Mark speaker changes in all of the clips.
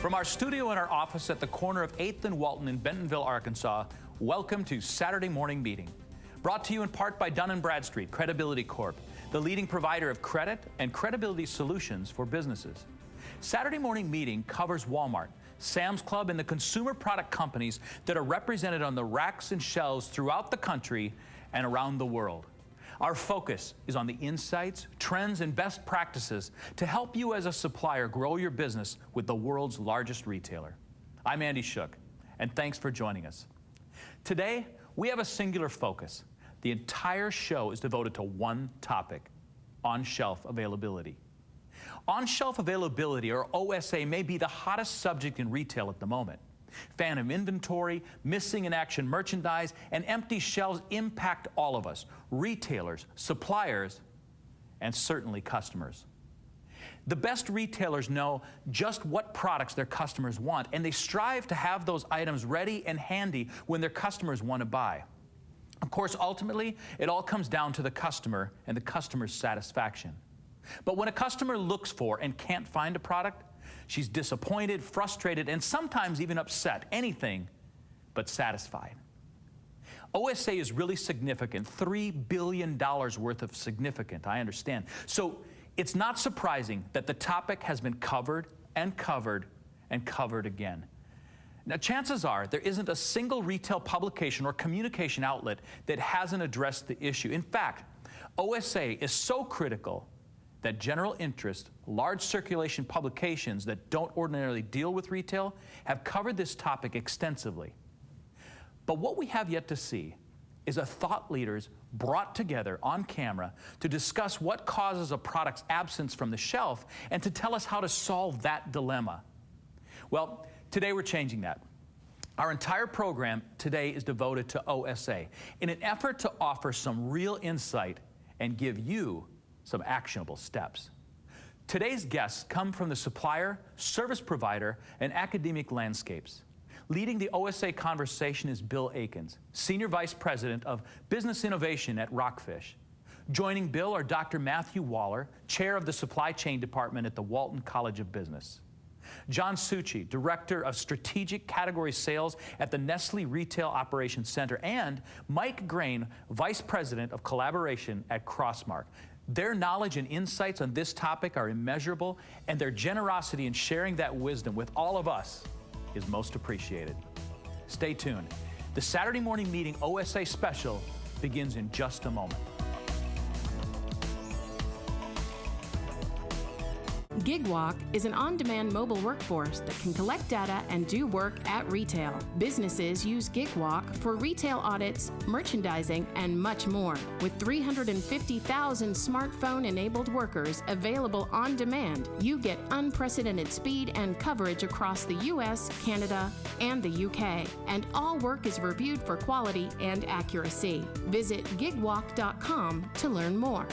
Speaker 1: From our studio in our office at the corner of 8th and Walton in Bentonville, Arkansas, welcome to Saturday Morning Meeting. Brought to you in part by Dun & Bradstreet Credibility Corp., the leading provider of credit and credibility solutions for businesses. Saturday Morning Meeting covers Walmart, Sam's Club, and the consumer product companies that are represented on the racks and shelves throughout the country and around the world. Our focus is on the insights, trends, and best practices to help you as a supplier grow your business with the world's largest retailer. I'm Andy Shook, and thanks for joining us. Today, we have a singular focus. The entire show is devoted to one topic: on-shelf availability. On-shelf availability, or OSA, may be the hottest subject in retail at the moment. Phantom inventory, missing in action merchandise, and empty shelves impact all of us: retailers, suppliers, and certainly customers. The best retailers know just what products their customers want, and they strive to have those items ready and handy when their customers want to buy. Of course, ultimately, it all comes down to the customer and the customer's satisfaction. But when a customer looks for and can't find a product, she's disappointed, frustrated, and sometimes even upset, anything but satisfied. OSA is really significant, $3 billion worth of significant, I understand. So it's not surprising that the topic has been covered and covered and covered again. Now, chances are there isn't a single retail publication or communication outlet that hasn't addressed the issue. In fact, OSA is so critical that general interest, large circulation publications that don't ordinarily deal with retail have covered this topic extensively. But what we have yet to see is a thought leaders brought together on camera to discuss what causes a product's absence from the shelf and to tell us how to solve that dilemma. Well, today we're changing that. Our entire program today is devoted to OSA in an effort to offer some real insight and give you some actionable steps. Today's guests come from the supplier, service provider, and academic landscapes. Leading the OSA conversation is Bill Akins, Senior Vice President of Business Innovation at Rockfish. Joining Bill are Dr. Matthew Waller, Chair of the Supply Chain Department at the Walton College of Business. John Suchy, Director of Strategic Category Sales at the Nestle Retail Operations Center, and Mike Graen, Vice President of Collaboration at CROSSMARK. Their knowledge and insights on this topic are immeasurable, and their generosity in sharing that wisdom with all of us is most appreciated. Stay tuned. The Saturday Morning Meeting OSA special begins in just a moment.
Speaker 2: GigWalk is an on-demand mobile workforce that can collect data and do work at retail. Businesses use GigWalk for retail audits, merchandising, and much more. With 350,000 smartphone-enabled workers available on demand, you get unprecedented speed and coverage across the U.S., Canada, and the UK. And all work is reviewed for quality and accuracy. Visit gigwalk.com to learn more.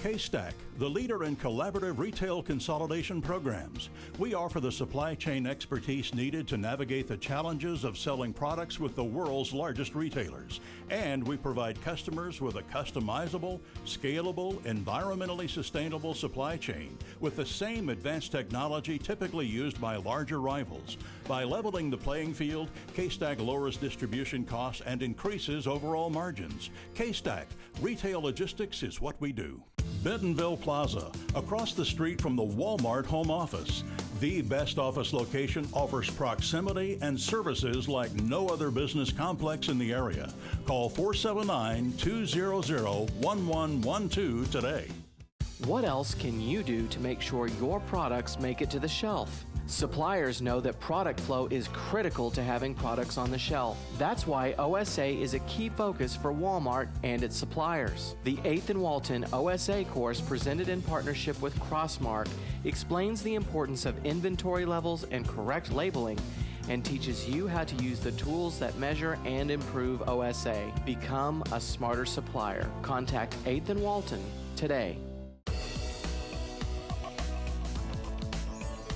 Speaker 3: K-Stack, the leader in collaborative retail consolidation programs. We offer the supply chain expertise needed to navigate the challenges of selling products with the world's largest retailers. And we provide customers with a customizable, scalable, environmentally sustainable supply chain with the same advanced technology typically used by larger rivals. By leveling the playing field, K-Stack lowers distribution costs and increases overall margins. K-Stack, retail logistics is what we do. Bentonville Plaza, across the street from the Walmart home office. The best office location offers proximity and services like no other business complex in the area. Call 479-200-1112 today.
Speaker 4: What else can you do to make sure your products make it to the shelf? Suppliers know that product flow is critical to having products on the shelf. That's why OSA is a key focus for Walmart and its suppliers. The 8th and Walton OSA course, presented in partnership with CROSSMARK, explains the importance of inventory levels and correct labeling and teaches you how to use the tools that measure and improve OSA. Become a smarter supplier. Contact 8th and Walton today.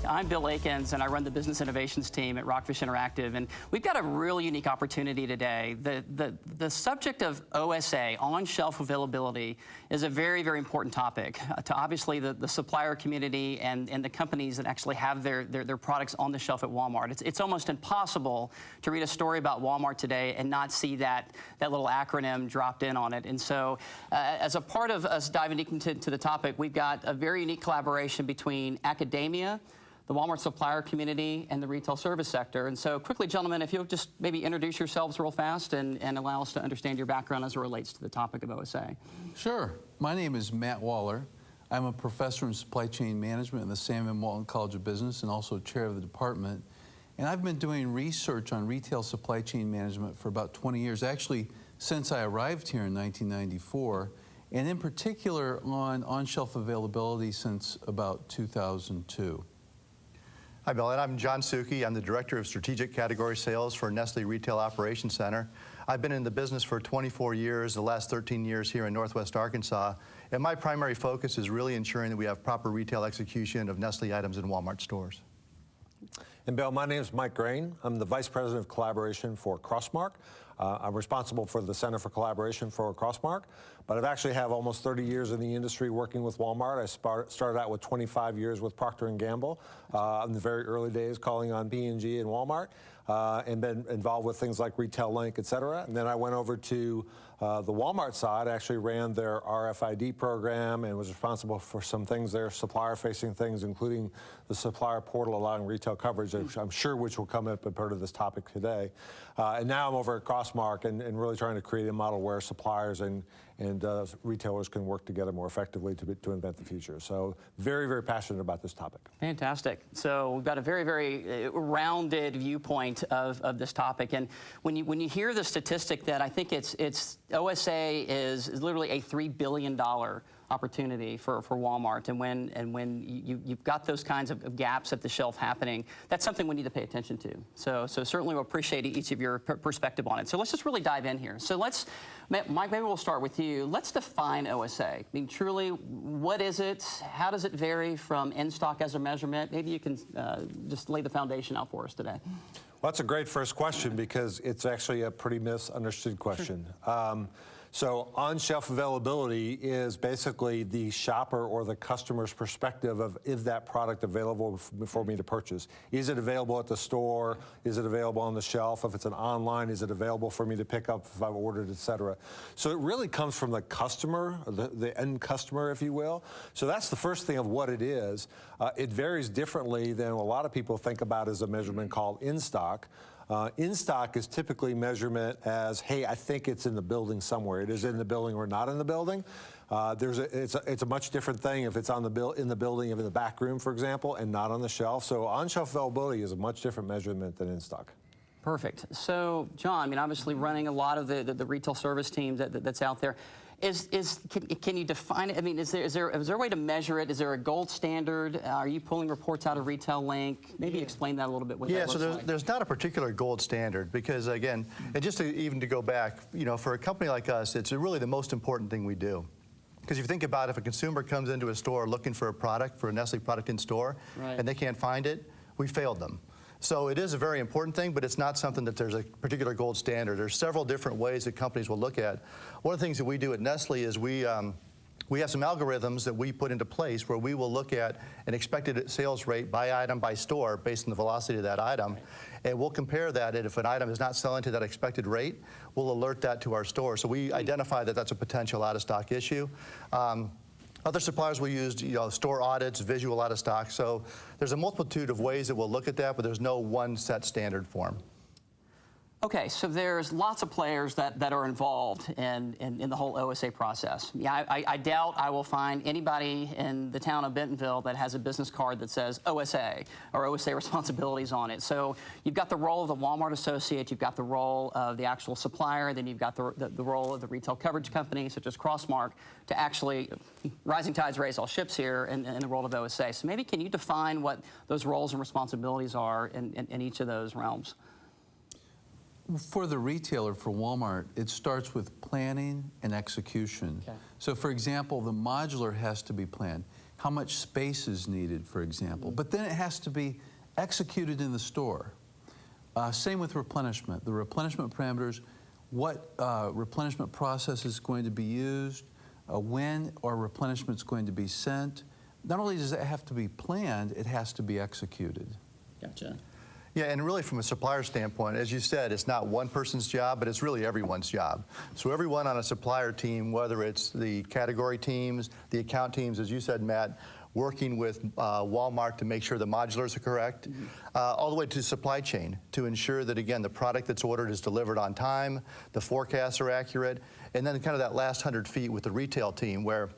Speaker 5: I'm Bill Akins, and I run the business innovations team at Rockfish Interactive, and we've got a real unique opportunity today. The subject of OSA, on-shelf availability, is a very, very important topic to obviously the supplier community and the companies that actually have their products on the shelf at Walmart. It's almost impossible to read a story about Walmart today and not see that little acronym dropped in on it. And so as a part of us diving into the topic, we've got a very unique collaboration between academia, the Walmart supplier community, and the retail service sector. And so quickly, gentlemen, if you'll just maybe introduce yourselves real fast and allow us to understand your background as it relates to the topic of OSA.
Speaker 6: Sure. My name is Matt Waller. I'm a professor in supply chain management in the Sam M. Walton College of Business and also chair of the department. And I've been doing research on retail supply chain management for about 20 years, actually since I arrived here in 1994, and in particular on-shelf availability since about 2002.
Speaker 7: Hi, Bill, and I'm John Suchy. I'm the Director of Strategic Category Sales for Nestle Retail Operations Center. I've been in the business for 24 years, the last 13 years here in Northwest Arkansas, and my primary focus is really ensuring that we have proper retail execution of Nestle items in Walmart stores.
Speaker 8: And Bill, my name is Mike Graen. I'm the Vice President of Collaboration for CROSSMARK. I'm responsible for the Center for Collaboration for CROSSMARK, but I've actually have almost 30 years in the industry working with Walmart. I started out with 25 years with Procter & Gamble in the very early days, calling on P&G and Walmart, and been involved with things like Retail Link, et cetera. And then I went over to the Walmart side. I actually ran their RFID program and was responsible for some things there, supplier-facing things, including the supplier portal allowing retail coverage, which I'm sure will come up as part of this topic today. And now I'm over at CROSSMARK and really trying to create a model where suppliers and retailers can work together more effectively to invent the future. So very, very passionate about this topic.
Speaker 5: Fantastic. So we've got a very, very rounded viewpoint of this topic. And when you hear the statistic that I think it's OSA is literally a $3 billion opportunity for Walmart, and when you've got those kinds of gaps at the shelf happening, that's something we need to pay attention to. So certainly we'll appreciate each of your perspective on it. So let's just really dive in here. So Mike, maybe we'll start with you. Let's define OSA. I mean, truly, what is it? How does it vary from in-stock as a measurement? Maybe you can just lay the foundation out for us today.
Speaker 8: Well, that's a great first question because it's actually a pretty misunderstood question. Sure. So on-shelf availability is basically the shopper or the customer's perspective of, is that product available for me to purchase? Is it available at the store? Is it available on the shelf? If it's an online, is it available for me to pick up if I've ordered, et cetera? So it really comes from the customer, the end customer, if you will. So that's the first thing of what it is. It varies differently than a lot of people think about as a measurement called in-stock. In-stock is typically measurement as, hey, I think it's in the building somewhere. It is in the building or not in the building. It's a much different thing if it's in the building, in the back room, for example, and not on the shelf. So on-shelf availability is a much different measurement than in-stock. Perfect.
Speaker 5: So, John, I mean, obviously running a lot of the retail service team that's out there. Can you define it? I mean, is there a way to measure it? Is there a gold standard? Are you pulling reports out of Retail Link? Maybe explain that a little bit. What that looks like.
Speaker 7: There's not a particular gold standard because, again, and just even to go back, you know, for a company like us, it's really the most important thing we do. Because if you think about it, if a consumer comes into a store looking for a product, for a Nestle product in store, right, and they can't find it, we failed them. So it is a very important thing, but it's not something that there's a particular gold standard. There's several different ways that companies will look at. One of the things that we do at Nestle is we have some algorithms that we put into place where we will look at an expected sales rate by item, by store, based on the velocity of that item. And we'll compare that, and if an item is not selling to that expected rate, we'll alert that to our store. So we identify that that's a potential out-of-stock issue. Other suppliers will use store audits, visual out of stock. So there's a multitude of ways that we'll look at that, but there's no one set standard form.
Speaker 5: Okay, so there's lots of players that are involved in the whole OSA process. Yeah, I doubt I will find anybody in the town of Bentonville that has a business card that says OSA or OSA responsibilities on it. So you've got the role of the Walmart associate, you've got the role of the actual supplier, then you've got the role of the retail coverage company, such as CROSSMARK, to actually, rising tides raise all ships here in the role of OSA. So maybe can you define what those roles and responsibilities are in each of those realms?
Speaker 6: For the retailer, for Walmart, it starts with planning and execution. Okay. So for example, the modular has to be planned. how much space is needed, for example. But then it has to be executed in the store. Same with replenishment. The replenishment parameters, what replenishment process is going to be used, when our replenishment is going to be sent. Not only does it have to be planned, it has to be executed.
Speaker 5: Gotcha.
Speaker 7: Yeah, and really from a supplier standpoint, as you said, it's not one person's job, but it's really everyone's job. So everyone on a supplier team, whether it's the category teams, the account teams, as you said, Matt, working with Walmart to make sure the modulars are correct, all the way to supply chain to ensure that, again, the product that's ordered is delivered on time, the forecasts are accurate, and then kind of that last 100 feet with the retail team where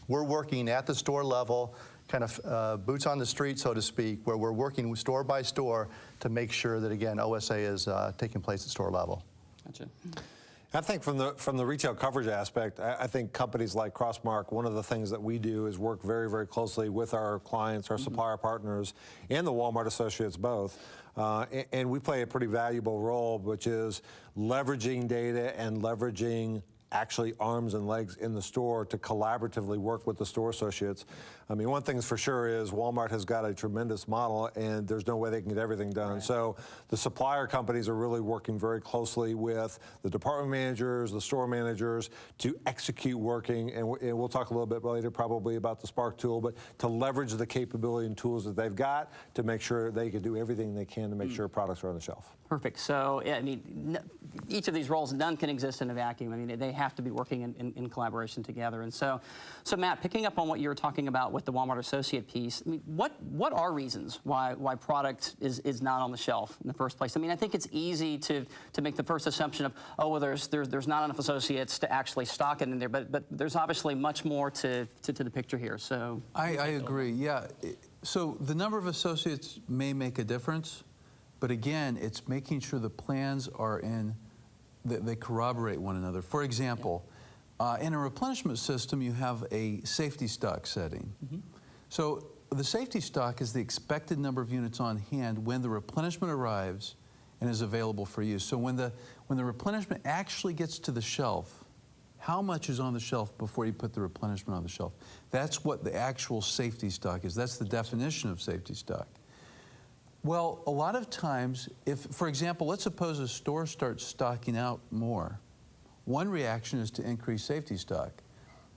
Speaker 7: we're working at the store level, kind of boots on the street, so to speak, where we're working store by store to make sure that, again, OSA is taking place at store level.
Speaker 5: Gotcha.
Speaker 8: I think from the retail coverage aspect, I think companies like CROSSMARK, one of the things that we do is work very, very closely with our clients, our supplier partners, and the Walmart associates both. And we play a pretty valuable role, which is leveraging data and leveraging actually arms and legs in the store to collaboratively work with the store associates. I mean, one thing's for sure is Walmart has got a tremendous model and there's no way they can get everything done. Right. So the supplier companies are really working very closely with the department managers, the store managers to execute working, and we'll talk a little bit later probably about the Spark tool, but to leverage the capability and tools that they've got to make sure they can do everything they can to make sure products are on the shelf.
Speaker 5: Perfect. So, yeah, I mean, each of these roles, none can exist in a vacuum. I mean, they have to be working in collaboration together. And so Matt, picking up on what you were talking about with the Walmart associate piece, I mean, what are reasons why product is not on the shelf in the first place? I mean, I think it's easy to make the first assumption of, oh, well, there's not enough associates to actually stock it in there, but there's obviously much more to the picture here. So
Speaker 6: I agree. Yeah. So the number of associates may make a difference. But again, it's making sure the plans are that they corroborate one another. For example, in a replenishment system, you have a safety stock setting. So the safety stock is the expected number of units on hand when the replenishment arrives and is available for use. So when the replenishment actually gets to the shelf, how much is on the shelf before you put the replenishment on the shelf? That's what the actual safety stock is. That's the definition of safety stock. Well, a lot of times, if, for example, let's suppose a store starts stocking out more. One reaction is to increase safety stock.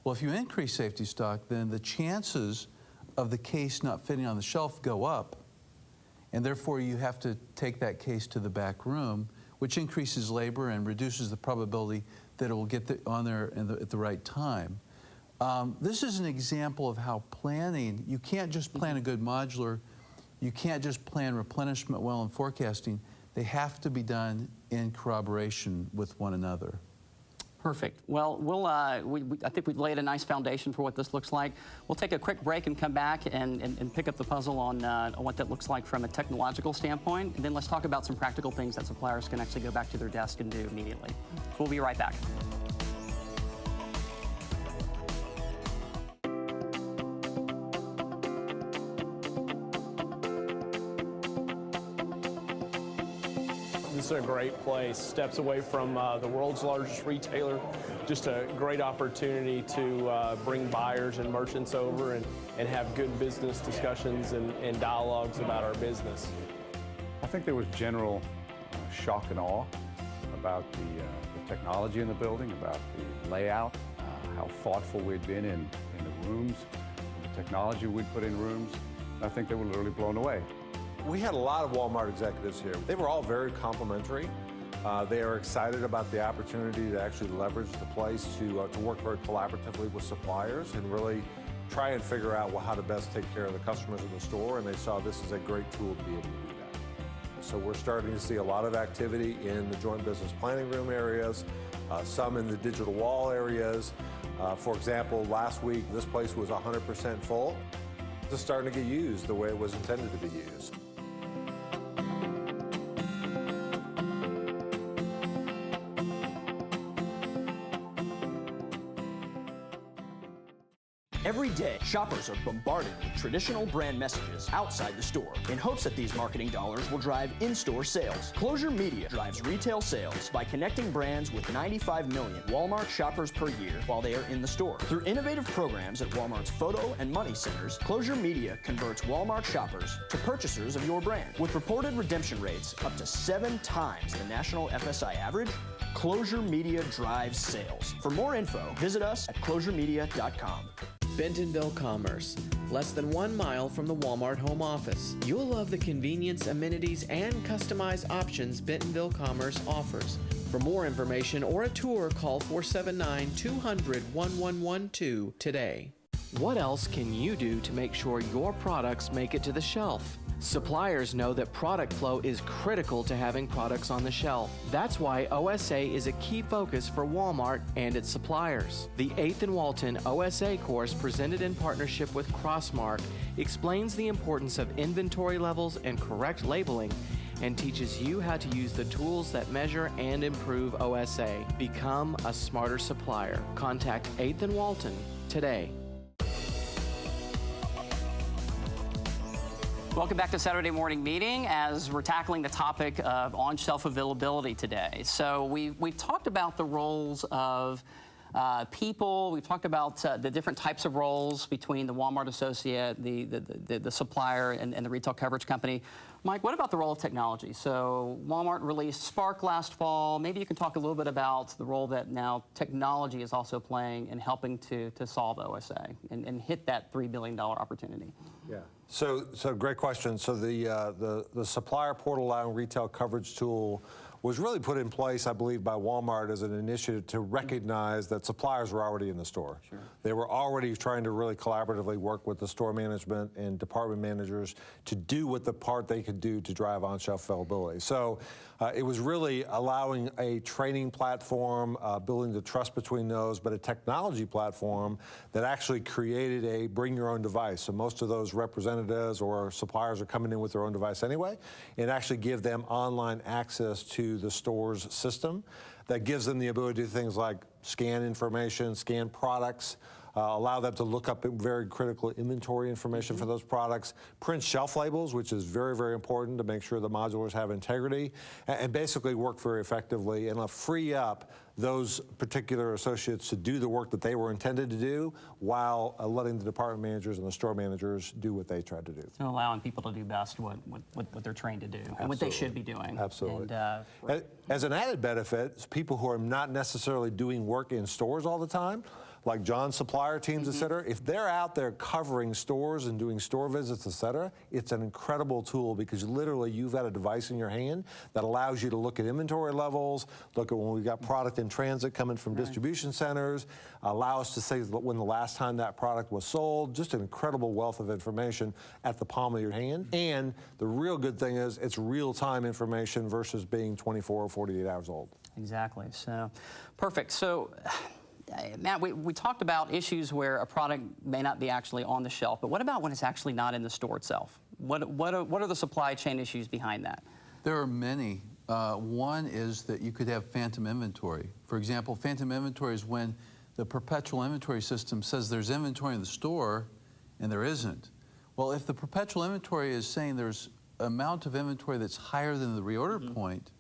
Speaker 6: Well, if you increase safety stock, then the chances of the case not fitting on the shelf go up, and therefore you have to take that case to the back room, which increases labor and reduces the probability that it will get on there at the right time. This is an example of how planning, you can't just plan a good modular. You can't just plan replenishment well and forecasting. They have to be done in corroboration with one another.
Speaker 5: Perfect. Well, I think we've laid a nice foundation for what this looks like. We'll take a quick break and come back and pick up the puzzle on what that looks like from a technological standpoint. And then let's talk about some practical things that suppliers can actually go back to their desk and do immediately. So we'll be right back.
Speaker 9: This is a great place, steps away from the world's largest retailer. Just a great opportunity to bring buyers and merchants over and have good business discussions and dialogues about our business.
Speaker 10: I think there was general shock and awe about the technology in the building, about the layout, how thoughtful we'd been in the rooms, the technology we'd put in rooms. I think they were literally blown away.
Speaker 8: We had a lot of Walmart executives here. They were all very complimentary. They are excited about the opportunity to actually leverage the place to work very collaboratively with suppliers and really try and figure out how to best take care of the customers in the store, and they saw this as a great tool to be able to do that. So we're starting to see a lot of activity in the joint business planning room areas, some in the digital wall areas. For example, last week this place was 100% full. It's starting to get used the way it was intended to be used.
Speaker 11: Every day, shoppers are bombarded with traditional brand messages outside the store in hopes that these marketing dollars will drive in-store sales. Closure Media drives retail sales by connecting brands with 95 million Walmart shoppers per year while they are in the store. Through innovative programs at Walmart's photo and money centers, Closure Media converts Walmart shoppers to purchasers of your brand. With reported redemption rates up to 7 times the national FSI average, Closure Media drives sales. For more info, visit us at closuremedia.com.
Speaker 4: Bentonville Commerce, less than 1 mile from the Walmart home office. You'll love the convenience, amenities, and customized options Bentonville Commerce offers. For more information or a tour, call 479-200-1112 today. What else can you do to make sure your products make it to the shelf? Suppliers know that product flow is critical to having products on the shelf. That's why OSA is a key focus for Walmart and its suppliers. The 8th and Walton OSA course, presented in partnership with CROSSMARK, explains the importance of inventory levels and correct labeling, and teaches you how to use the tools that measure and improve OSA. Become a smarter supplier. Contact 8th and Walton today.
Speaker 5: Welcome back to Saturday Morning Meeting, as we're tackling the topic of on-shelf availability today. So we've talked about the roles of people. We've talked about the different types of roles between the Walmart associate, the supplier, and the retail coverage company. Mike, what about the role of technology? So Walmart released Spark last fall. Maybe you can talk a little bit about the role that now technology is also playing in helping to solve OSA and hit that $3 billion opportunity.
Speaker 8: Yeah. So great question. So the supplier portal allowing retail coverage tool was really put in place, I believe, by Walmart as an initiative to recognize that suppliers were already in the store. Sure. They were already trying to really collaboratively work with the store management and department managers to do what the part they could do to drive on-shelf availability. So it was really allowing a training platform, building the trust between those, but a technology platform that actually created a bring your own device. So most of those representatives or suppliers are coming in with their own device anyway, and actually give them online access to the store's system that gives them the ability to do things like scan information, scan products, allow them to look up very critical inventory information for those products, print shelf labels, which is very, very important to make sure the modulars have integrity, and basically work very effectively and free up those particular associates to do the work that they were intended to do while letting the department managers and the store managers do what they tried to do.
Speaker 5: So allowing people to do best what they're trained to do. Absolutely. And what they should be doing.
Speaker 8: Absolutely. And, as an added benefit, people who are not necessarily doing work in stores all the time, like John's supplier teams, et cetera, if they're out there covering stores and doing store visits, et cetera, it's an incredible tool because literally you've got a device in your hand that allows you to look at inventory levels, look at when we've got product in transit coming from distribution centers, allow us to say when the last time that product was sold, just an incredible wealth of information at the palm of your hand. And the real good thing is it's real-time information versus being 24 or 48 hours old.
Speaker 5: Exactly. So, perfect. So, Matt, we talked about issues where a product may not be actually on the shelf, but what about when it's actually not in the store itself? What are the supply chain issues behind that?
Speaker 6: There are many. One is that you could have phantom inventory. For example, phantom inventory is when the perpetual inventory system says there's inventory in the store and there isn't. Well, if the perpetual inventory is saying there's an amount of inventory that's higher than the reorder point,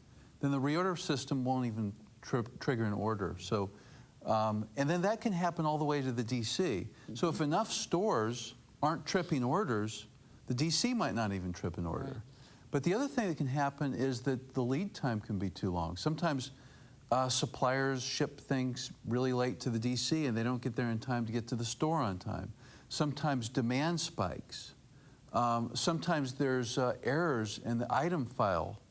Speaker 6: then the reorder system won't even trigger an order. So. And then that can happen all the way to the DC. So if enough stores aren't tripping orders, the DC might not even trip an order. Right. But the other thing that can happen is that the lead time can be too long. Sometimes suppliers ship things really late to the DC and they don't get there in time to get to the store on time. Sometimes demand spikes. Sometimes there's errors in the item file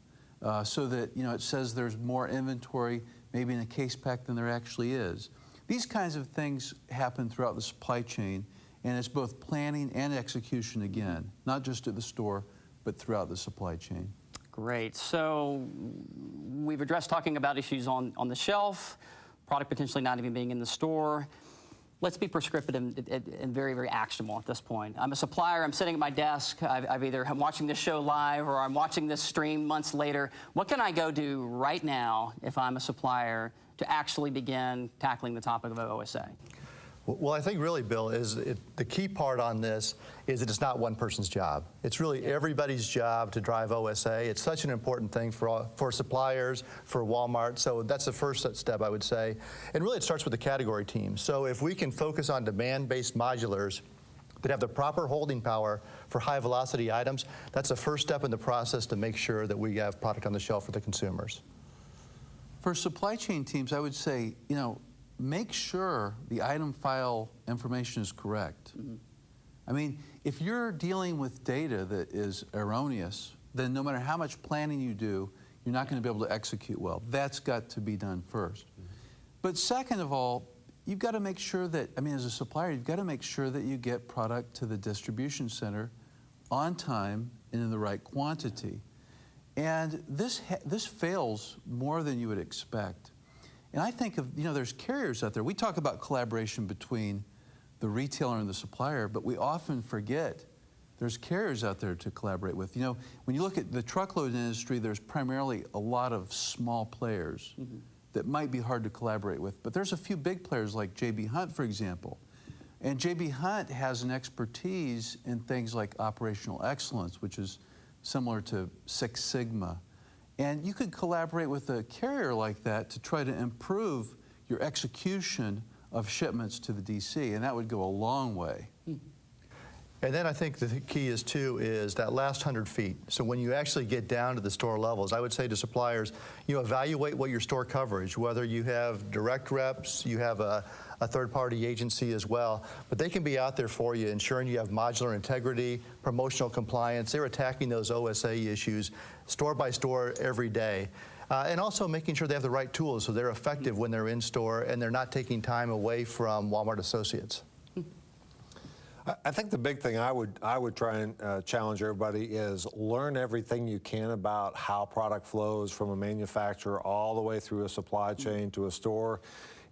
Speaker 6: so that it says there's more inventory maybe in a case pack than there actually is. These kinds of things happen throughout the supply chain, and it's both planning and execution again, not just at the store, but throughout the supply chain. Great.
Speaker 5: So we've addressed talking about issues on the shelf, product potentially not even being in the store. Let's be prescriptive and very, very actionable at this point. I'm a supplier. I'm sitting at my desk. I'm watching this show live or I'm watching this stream months later. What can I go do right now if I'm a supplier to actually begin tackling the topic of OSA?
Speaker 7: Well, I think really, Bill, the key part on this is that it's not one person's job. It's really everybody's job to drive OSA. It's such an important thing for suppliers, for Walmart. So that's the first step, I would say. And really, it starts with the category team. So if we can focus on demand-based modulars that have the proper holding power for high-velocity items, that's the first step in the process to make sure that we have product on the shelf for the consumers.
Speaker 6: For supply chain teams, I would say, make sure the item file information is correct. I mean, if you're dealing with data that is erroneous, then no matter how much planning you do, you're not going to be able to execute well. That's got to be done first. But second of all, you've got to make sure that, as a supplier, you've got to make sure that you get product to the distribution center on time and in the right quantity. And this fails more than you would expect. And I think of, there's carriers out there. We talk about collaboration between the retailer and the supplier, but we often forget there's carriers out there to collaborate with. When you look at the truckload industry, there's primarily a lot of small players that might be hard to collaborate with. But there's a few big players like J.B. Hunt, for example. And J.B. Hunt has an expertise in things like operational excellence, which is similar to Six Sigma. And you could collaborate with a carrier like that to try to improve your execution of shipments to the DC, and that would go a long way.
Speaker 7: And then I think the key is that last 100 feet. So when you actually get down to the store levels, I would say to suppliers, evaluate what your store coverage, whether you have direct reps, you have a third-party agency as well, but they can be out there for you, ensuring you have modular integrity, promotional compliance. They're attacking those OSA issues store by store every day. And also making sure they have the right tools so they're effective when they're in store and they're not taking time away from Walmart associates.
Speaker 8: I think the big thing I would try and challenge everybody is learn everything you can about how product flows from a manufacturer all the way through a supply chain to a store.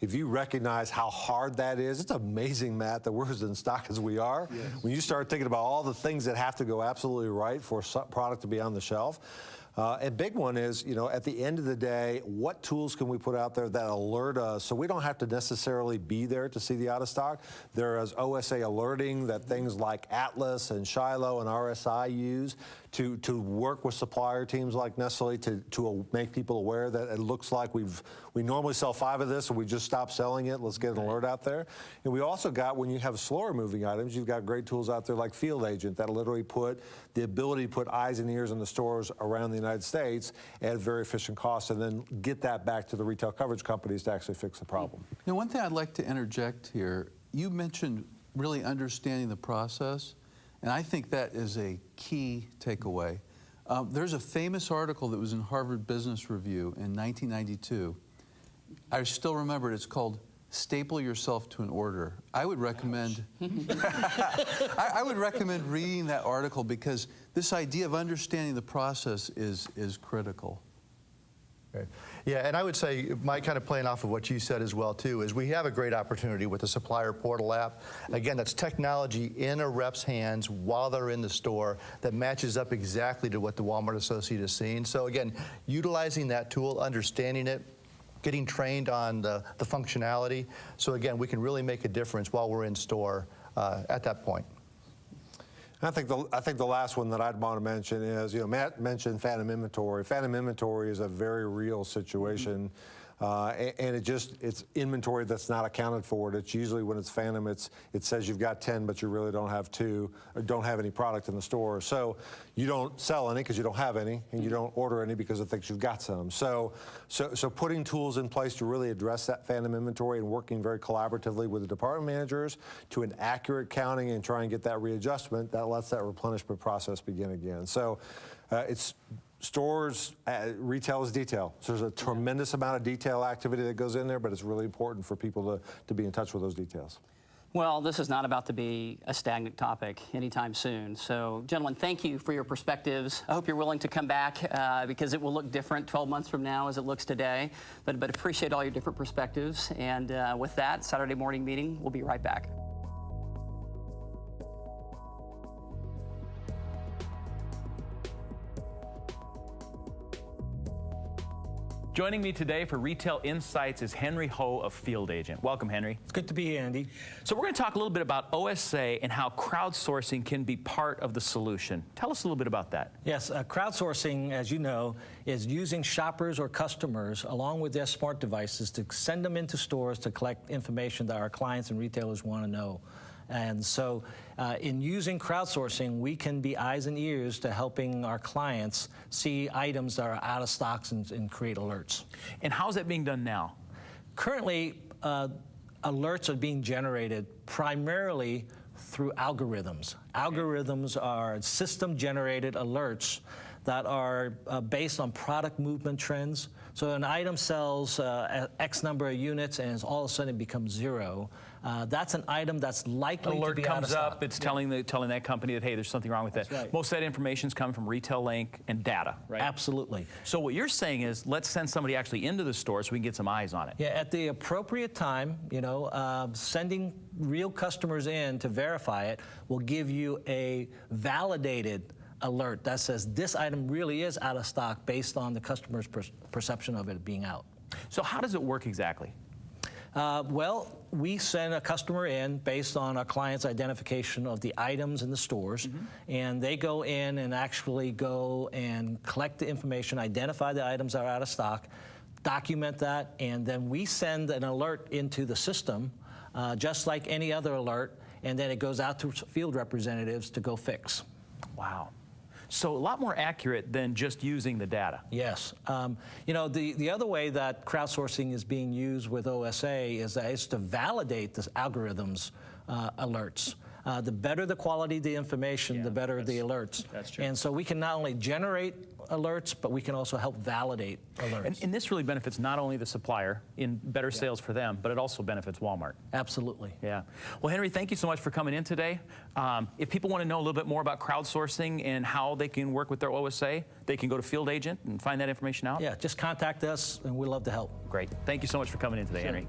Speaker 8: If you recognize how hard that is, it's amazing, Matt, that we're as in stock as we are. Yes. When you start thinking about all the things that have to go absolutely right for a product to be on the shelf. A big one is, at the end of the day, what tools can we put out there that alert us so we don't have to necessarily be there to see the out of stock? There is OSA alerting that things like Atlas and Shiloh and RSI use to work with supplier teams like Nestle to make people aware that it looks like we normally sell 5 of this and we just stopped selling it. Let's get an alert out there. And we also got, when you have slower moving items, you've got great tools out there like Field Agent that literally put the ability to put eyes and ears in the stores around the United States at very efficient costs and then get that back to the retail coverage companies to actually fix the problem.
Speaker 6: Now, one thing I'd like to interject here, you mentioned really understanding the process, and I think that is a key takeaway. There's a famous article that was in Harvard Business Review in 1992. I still remember it. It's called Staple Yourself to an Order. I would recommend I would recommend reading that article because this idea of understanding the process is critical.
Speaker 7: Okay. Yeah, and I would say, Mike, kind of playing off of what you said as well, too, is we have a great opportunity with the Supplier Portal app. Again, that's technology in a rep's hands while they're in the store that matches up exactly to what the Walmart associate is seeing. So again, utilizing that tool, understanding it, getting trained on the functionality. So again, we can really make a difference while we're in store at that point.
Speaker 8: I think the last one that I'd want to mention is, Matt mentioned phantom inventory. Phantom inventory is a very real situation. And it's inventory that's not accounted for. It's usually when it's phantom, it says you've got 10, but you really don't have 2, or don't have any product in the store. So you don't sell any because you don't have any, and you don't order any because it thinks you've got some. So putting tools in place to really address that phantom inventory and working very collaboratively with the department managers to an accurate counting and try and get that readjustment, that lets that replenishment process begin again. So it's stores, retail is detail. So there's a tremendous amount of detail activity that goes in there, but it's really important for people to be in touch with those details.
Speaker 5: Well, this is not about to be a stagnant topic anytime soon. So, gentlemen, thank you for your perspectives. I hope you're willing to come back because it will look different 12 months from now as it looks today. But appreciate all your different perspectives. And with that, Saturday morning meeting, we'll be right back.
Speaker 1: Joining me today for Retail Insights is Henry Ho of Field Agent. Welcome, Henry.
Speaker 12: It's good to be here, Andy.
Speaker 1: So we're going to talk a little bit about OSA and how crowdsourcing can be part of the solution. Tell us a little bit about that.
Speaker 12: Yes, crowdsourcing, as you know, is using shoppers or customers along with their smart devices to send them into stores to collect information that our clients and retailers want to know. And so in using crowdsourcing, we can be eyes and ears to helping our clients see items that are out of stocks and create alerts.
Speaker 1: And how's that being done now?
Speaker 12: Currently, alerts are being generated primarily through algorithms. Algorithms are system-generated alerts that are based on product movement trends. So an item sells X number of units and all of a sudden it becomes zero. That's an item that's likely to be out of stock.
Speaker 1: Alert comes up, it's telling that company that, hey, there's something wrong with that.
Speaker 12: Right.
Speaker 1: Most of that information is coming from Retail Link and data, right?
Speaker 12: Absolutely.
Speaker 1: So what you're saying is, let's send somebody actually into the store so we can get some eyes on it.
Speaker 12: Yeah, at the appropriate time, sending real customers in to verify it will give you a validated alert that says this item really is out of stock based on the customer's perception of it being out.
Speaker 1: So how does it work exactly?
Speaker 12: Well, we send a customer in based on our client's identification of the items in the stores, and they go in and actually go and collect the information, identify the items that are out of stock, document that, and then we send an alert into the system, just like any other alert, and then it goes out to field representatives to go fix.
Speaker 1: Wow. So a lot more accurate than just using the data.
Speaker 12: Yes. The other way that crowdsourcing is being used with OSA is that it's to validate the algorithms alerts. The better the quality of the information, the better the alerts.
Speaker 1: That's true.
Speaker 12: And so we can not only generate alerts, but we can also help validate alerts.
Speaker 1: And this really benefits not only the supplier in better sales for them, but it also benefits Walmart.
Speaker 12: Absolutely.
Speaker 1: Yeah. Well, Henry, thank you so much for coming in today. If people want to know a little bit more about crowdsourcing and how they can work with their OSA, they can go to Field Agent and find that information out?
Speaker 12: Yeah, just contact us and we'd love to help.
Speaker 1: Great. Thank you so much for coming in today,
Speaker 12: Sure.
Speaker 1: Henry.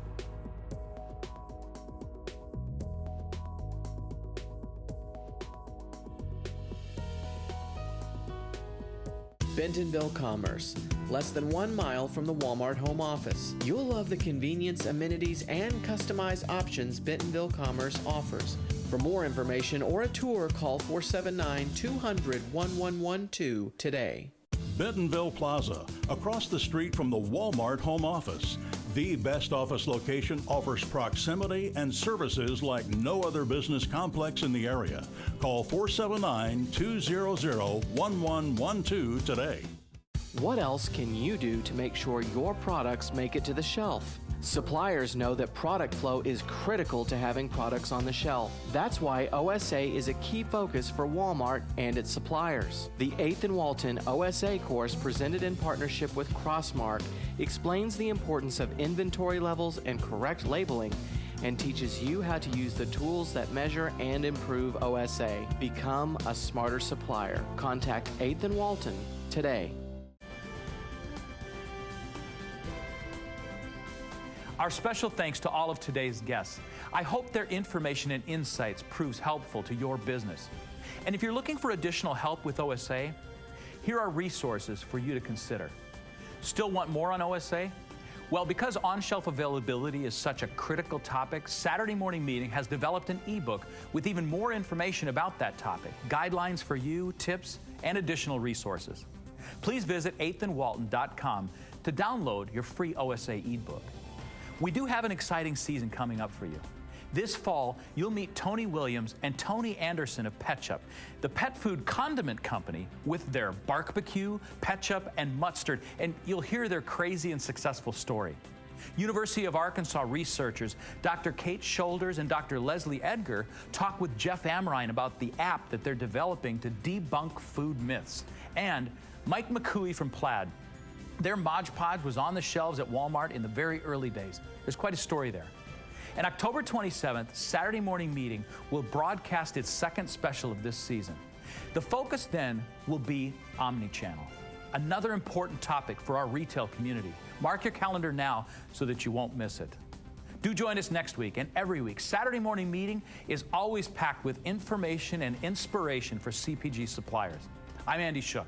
Speaker 4: Bentonville Commerce, less than 1 mile from the Walmart home office. You'll love the convenience, amenities, and customized options Bentonville Commerce offers. For more information or a tour, call 479-200-1112 today.
Speaker 3: Bentonville Plaza, across the street from the Walmart home office. The best office location offers proximity and services like no other business complex in the area. Call 479-200-1112 today.
Speaker 4: What else can you do to make sure your products make it to the shelf? Suppliers know that product flow is critical to having products on the shelf. That's why OSA is a key focus for Walmart and its suppliers. The 8th and Walton OSA course, presented in partnership with CROSSMARK, explains the importance of inventory levels and correct labeling, and teaches you how to use the tools that measure and improve OSA. Become a smarter supplier. Contact 8th and Walton today.
Speaker 1: Our special thanks to all of today's guests. I hope their information and insights proves helpful to your business. And if you're looking for additional help with OSA, here are resources for you to consider. Still want more on OSA? Well, because on-shelf availability is such a critical topic, Saturday Morning Meeting has developed an ebook with even more information about that topic, guidelines for you, tips, and additional resources. Please visit 8thandwalton.com to download your free OSA ebook. We do have an exciting season coming up for you. This fall, you'll meet Tony Williams and Tony Anderson of Petchup, the pet food condiment company, with their barbecue, Petchup, and mustard, and you'll hear their crazy and successful story. University of Arkansas researchers Dr. Kate Shoulders and Dr. Leslie Edgar talk with Jeff Amrine about the app that they're developing to debunk food myths. And Mike McCooey from Plaid. Their Mod Podge was on the shelves at Walmart in the very early days. There's quite a story there. And October 27th, Saturday Morning Meeting will broadcast its second special of this season. The focus then will be omnichannel, another important topic for our retail community. Mark your calendar now so that you won't miss it. Do join us next week and every week. Saturday Morning Meeting is always packed with information and inspiration for CPG suppliers. I'm Andy Shook.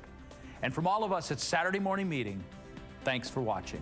Speaker 1: And from all of us at Saturday Morning Meeting, Thanks for watching.